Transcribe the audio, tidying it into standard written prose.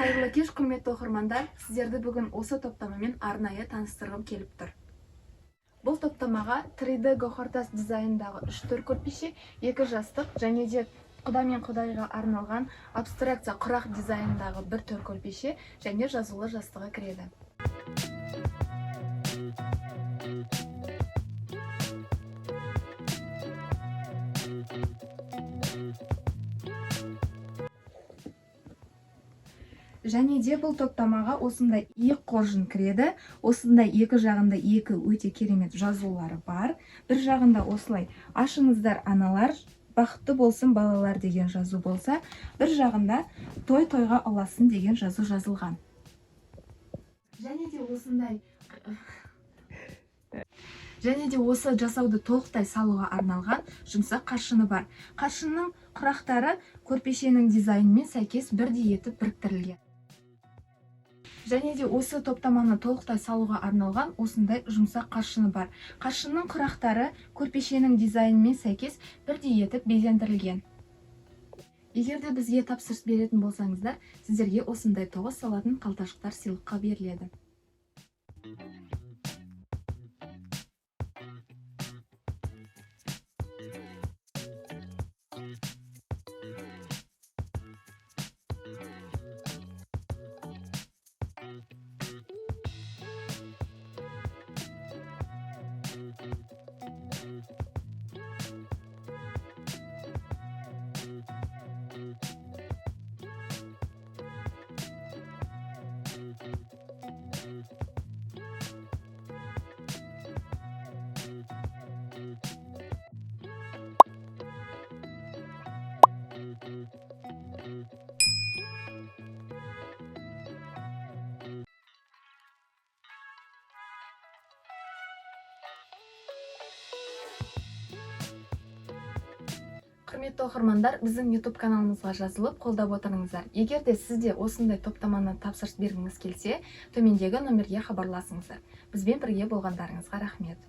Қайырлы кеш, құрметті оқырмандар. Сіздерді бүгін осы топтамамен арнайы таныстырғым келіп тұр. Бұл топтамаға 3D гауһартас дизайндағы 3 көрпеше, 2 жастық және де құда мен құдайға арналған абстракция құрақ дизайндағы 1 көрпеше және жазулы жастығы кіреді. Және де бұл топтамаға осындай иық қоржын кіреді. Осындай екі жағында екі өте керемет жазулары бар. Бір жағында осылай ашыңыздар аналар, бақытты болсын балалар деген жазу болса, бір жағында той-тойға ұласын деген жазу жазылған. Және де осы жасауды толықтай салуға арналған жұмсақ қаршыны бар. Қаршынның құрақтары көрпешенің дизайнымен сәйкес бірдей етіп біріктірілген. Және де осы топтаманы толықтай салуға арналған осындай жұмсақ қаршыны бар. Қаршынның құрақтары көрпешенің дизайнымен сәйкес бірдей етіп безендірілген. Егер де бізге тапсырыс беретін болсаңыздар, сіздерге осындай тоғыз салатын қалташықтар сыйлыққа беріледі. Құрметті оқырмандар, біздің YouTube каналымызға жазылып, қолдап отырыңыздар. Егер де сізде осындай топтаманы тапсырыс бергіңіз келсе, төмендегі номерге хабарласыңыздар. Бізбен бірге болғандарыңызға рахмет.